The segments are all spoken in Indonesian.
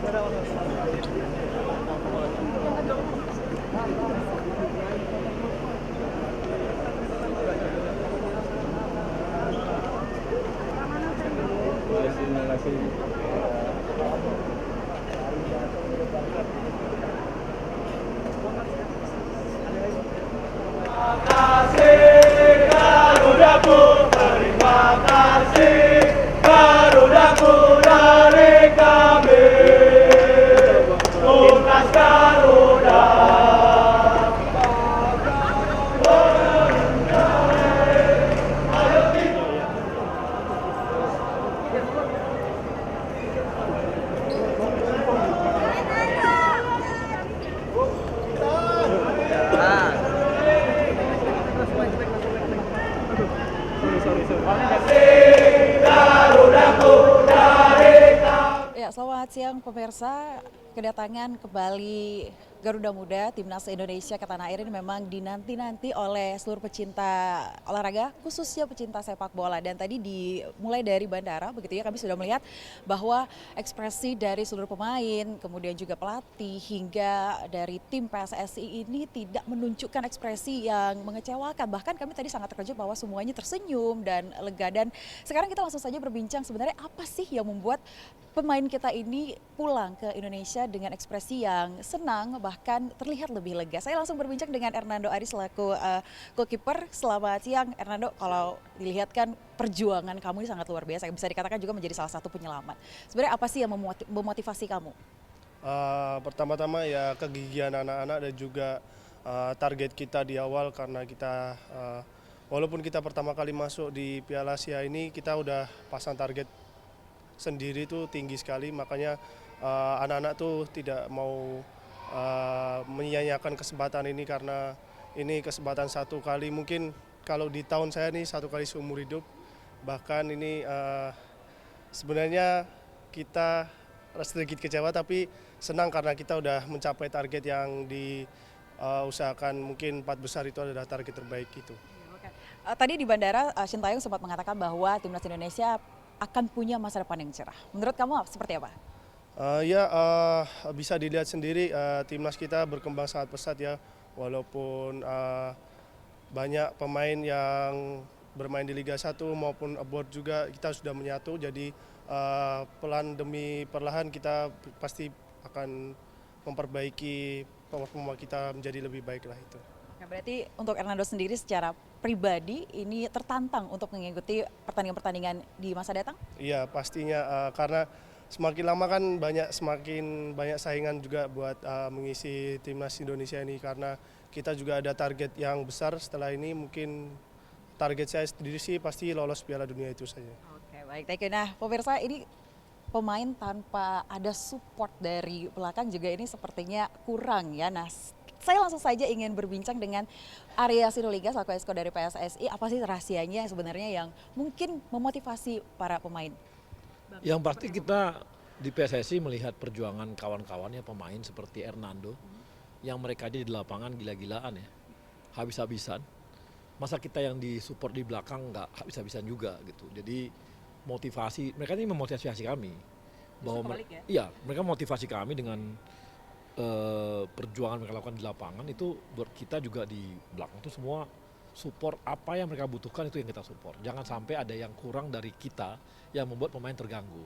Terima kasih. Ya, selamat siang pemirsa. Kedatangan kembali Garuda Muda Timnas Indonesia ke tanah air ini memang dinanti-nanti oleh seluruh pecinta olahraga, khususnya pecinta sepak bola. Dan tadi dimulai dari bandara, begitu ya, kami sudah melihat bahwa ekspresi dari seluruh pemain, kemudian juga pelatih hingga dari tim PSSI ini tidak menunjukkan ekspresi yang mengecewakan. Bahkan kami tadi sangat terkejut bahwa semuanya tersenyum dan lega. Dan sekarang kita langsung saja berbincang sebenarnya apa sih yang membuat pemain kita ini pulang ke Indonesia dengan ekspresi yang senang, bahkan terlihat lebih lega. Saya langsung berbincang dengan Hernando Ari selaku goalkeeper. Selamat siang Hernando, kalau dilihat kan perjuangan kamu ini sangat luar biasa, bisa dikatakan juga menjadi salah satu penyelamat. Sebenarnya apa sih yang memotivasi kamu? Pertama-tama ya kegigihan anak-anak dan juga target kita di awal, karena kita walaupun kita pertama kali masuk di Piala Asia ini, kita udah pasang target sendiri tuh tinggi sekali, makanya anak-anak tuh tidak mau menyia-nyiakan kesempatan ini, karena ini kesempatan satu kali, mungkin kalau di tahun saya nih satu kali seumur hidup. Bahkan ini sebenarnya kita sedikit kecewa tapi senang karena kita udah mencapai target yang diusahakan, mungkin 4 besar itu adalah target terbaik itu. Tadi di bandara Shin Taeyong sempat mengatakan bahwa timnas Indonesia akan punya masa depan yang cerah. Menurut kamu seperti apa? Bisa dilihat sendiri, timnas kita berkembang sangat pesat ya, walaupun banyak pemain yang bermain di Liga 1 maupun abroad juga, kita sudah menyatu, jadi pelan demi perlahan kita pasti akan memperbaiki performa kita menjadi lebih baik lah itu. Oke, berarti untuk Hernando sendiri secara pribadi ini tertantang untuk mengikuti pertandingan-pertandingan di masa datang? Iya pastinya, karena semakin lama kan semakin banyak saingan juga buat mengisi timnas Indonesia ini, karena kita juga ada target yang besar setelah ini. Mungkin target saya sendiri sih pasti lolos Piala Dunia itu saja. Oke, baik, thank you. Nah, pemirsa, ini pemain tanpa ada support dari belakang juga ini sepertinya kurang ya. Nah, saya langsung saja ingin berbincang dengan Arya Sinulinga selaku esko dari PSSI. Apa sih rahasianya sebenarnya yang mungkin memotivasi para pemain? Yang pasti kita di PSSI melihat perjuangan kawan-kawannya pemain seperti Hernando, yang mereka di lapangan gila-gilaan ya, habis-habisan. Masa kita yang disupport di belakang nggak habis-habisan juga gitu. Jadi motivasi, mereka ini memotivasi kami. Bahwa iya, mereka motivasi kami dengan perjuangan mereka lakukan di lapangan, itu buat kita juga di belakang itu semua support apa yang mereka butuhkan, itu yang kita support. Jangan sampai ada yang kurang dari kita yang membuat pemain terganggu.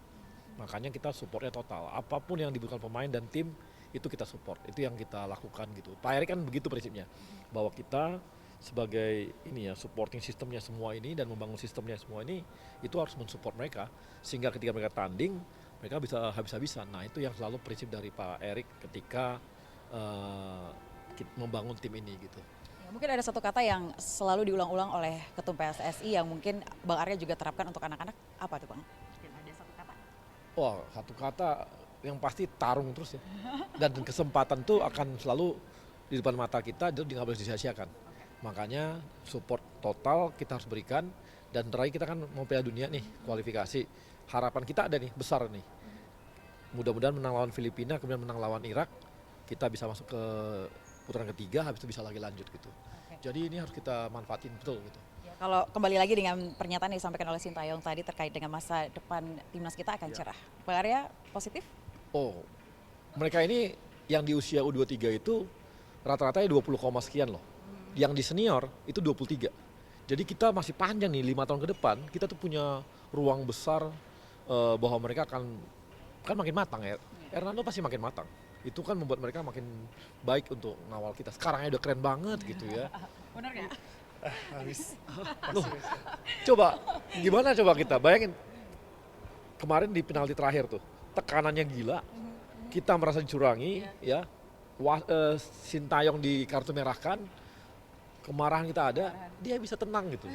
Makanya kita supportnya total. Apapun yang dibutuhkan pemain dan tim itu kita support. Itu yang kita lakukan gitu. Pak Erik kan begitu prinsipnya, bahwa kita sebagai ini ya supporting sistemnya semua ini dan membangun sistemnya semua ini, itu harus mensupport mereka sehingga ketika mereka tanding mereka bisa habis-habisan. Nah itu yang selalu prinsip dari Pak Erik ketika membangun tim ini gitu. Ya, mungkin ada satu kata yang selalu diulang-ulang oleh Ketum PSSI yang mungkin Bang Arya juga terapkan untuk anak-anak, apa tuh Bang? Mungkin ada satu kata. Wah, satu kata yang pasti tarung terus ya. Dan kesempatan tuh akan selalu di depan mata kita, itu nggak boleh disia-siakan. Makanya support total kita harus berikan, dan terakhir kita kan mau Piala Dunia nih, kualifikasi. Harapan kita ada nih, besar nih. Mudah-mudahan menang lawan Filipina, kemudian menang lawan Irak, kita bisa masuk ke putaran ketiga, habis itu bisa lagi lanjut gitu. Jadi ini harus kita manfaatin betul gitu. Ya, kalau kembali lagi dengan pernyataan yang disampaikan oleh Shin Taeyong tadi terkait dengan masa depan timnas kita akan cerah. Bang Arya positif? Oh, mereka ini yang di usia U23 itu rata-ratanya 20, sekian loh. Yang di senior itu 23. Jadi kita masih panjang nih 5 tahun ke depan, kita tuh punya ruang besar bahwa mereka akan kan makin matang ya. Hernando pasti makin matang. Itu kan membuat mereka makin baik untuk ngawal kita. Sekarangnya udah keren banget gitu ya. Benar nggak? Habis. Loh, coba gimana coba kita bayangin kemarin di penalti terakhir tuh tekanannya gila, kita merasa dicurangi ya, Sintayong di kartu merahkan, kemarahan kita ada, dia bisa tenang gitu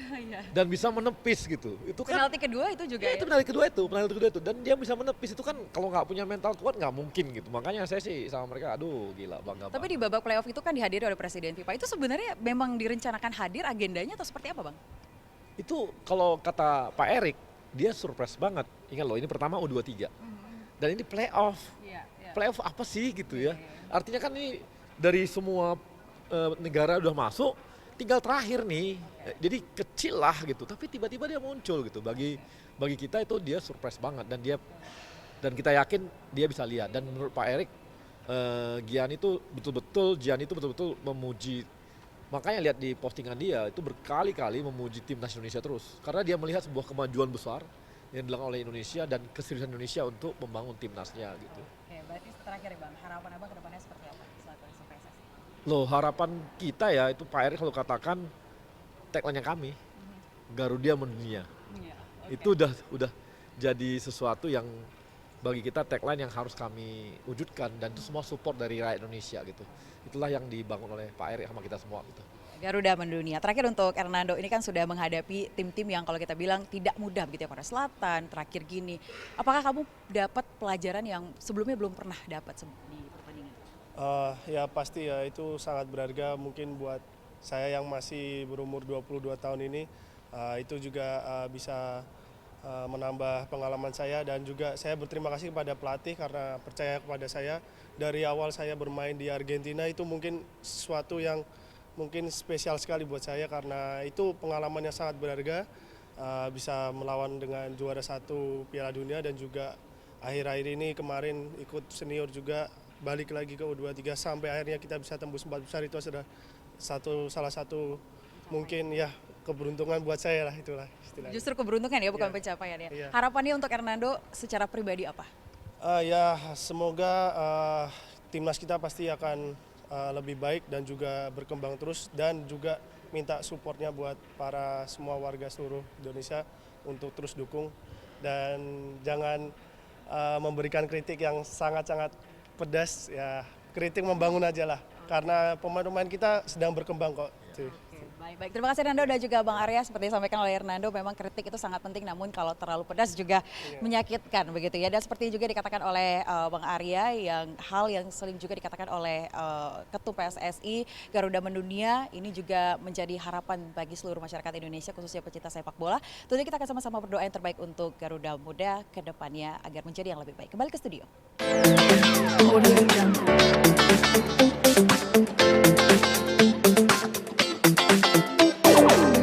dan bisa menepis gitu. Itu kan Penalti kedua itu juga itu penalti kedua itu dan dia bisa menepis itu kan kalau nggak punya mental kuat nggak mungkin gitu. Makanya saya sih sama mereka aduh gila bangga Tapi banget. di babak playoff itu kan dihadiri oleh Presiden FIFA. Itu sebenarnya memang direncanakan hadir agendanya atau seperti apa, Bang? Itu kalau kata Pak Erik dia surprise banget. Ingat loh ini pertama U23 dan ini playoff. Playoff apa sih gitu ya? Artinya kan ini dari semua negara udah masuk, tinggal terakhir nih. Jadi kecil lah gitu, tapi tiba-tiba dia muncul gitu. Bagi kita itu dia surprise banget dan kita yakin dia bisa lihat. Dan menurut Pak Erik, Gian itu betul-betul memuji. Makanya lihat di postingan dia itu berkali-kali memuji timnas Indonesia terus. Karena dia melihat sebuah kemajuan besar yang dilakukan oleh Indonesia dan keseriusan Indonesia untuk membangun timnasnya gitu. Oke, berarti terakhir ya, Bang. Harapan Abang ke depannya seperti apa selaku PSSI? Loh harapan kita ya itu Pak Erik kalau katakan tagline-nya kami Garuda mendunia. Itu udah jadi sesuatu yang bagi kita tagline yang harus kami wujudkan dan itu semua support dari rakyat Indonesia gitu. Itulah yang dibangun oleh Pak Erik sama kita semua gitu. Garuda mendunia. Terakhir untuk Hernando, ini kan sudah menghadapi tim-tim yang kalau kita bilang tidak mudah begitu ya, Korea Selatan, terakhir gini. Apakah kamu dapat pelajaran yang sebelumnya belum pernah dapat di pertandingan? Ya pasti ya itu sangat berharga mungkin buat saya yang masih berumur 22 tahun ini. Itu juga bisa menambah pengalaman saya dan juga saya berterima kasih kepada pelatih karena percaya kepada saya. Dari awal saya bermain di Argentina itu mungkin sesuatu yang mungkin spesial sekali buat saya karena itu pengalaman yang sangat berharga, bisa melawan dengan juara 1 Piala Dunia dan juga akhir-akhir ini kemarin ikut senior juga balik lagi ke U23 sampai akhirnya kita bisa tembus 4 besar. Itu sudah salah satu mungkin ya keberuntungan buat saya lah, itulah istilahnya. Justru keberuntungan ya, bukan Iya. pencapaian ya. Iya. Harapannya untuk Hernando secara pribadi apa? Ya semoga timnas kita pasti akan lebih baik dan juga berkembang terus dan juga minta supportnya buat para semua warga seluruh Indonesia untuk terus dukung dan jangan memberikan kritik yang sangat-sangat pedas ya, kritik membangun aja lah karena pemain-pemain kita sedang berkembang kok. Baik. Terima kasih Hernando dan juga Bang Arya. Seperti disampaikan oleh Hernando, memang kritik itu sangat penting, namun kalau terlalu pedas juga menyakitkan begitu ya. Dan seperti juga dikatakan oleh Bang Arya, hal yang sering juga dikatakan oleh Ketum PSSI, Garuda mendunia, ini juga menjadi harapan bagi seluruh masyarakat Indonesia, khususnya pecinta sepak bola. Tentunya kita akan sama-sama berdoa yang terbaik untuk Garuda Muda ke depannya agar menjadi yang lebih baik. Kembali ke studio.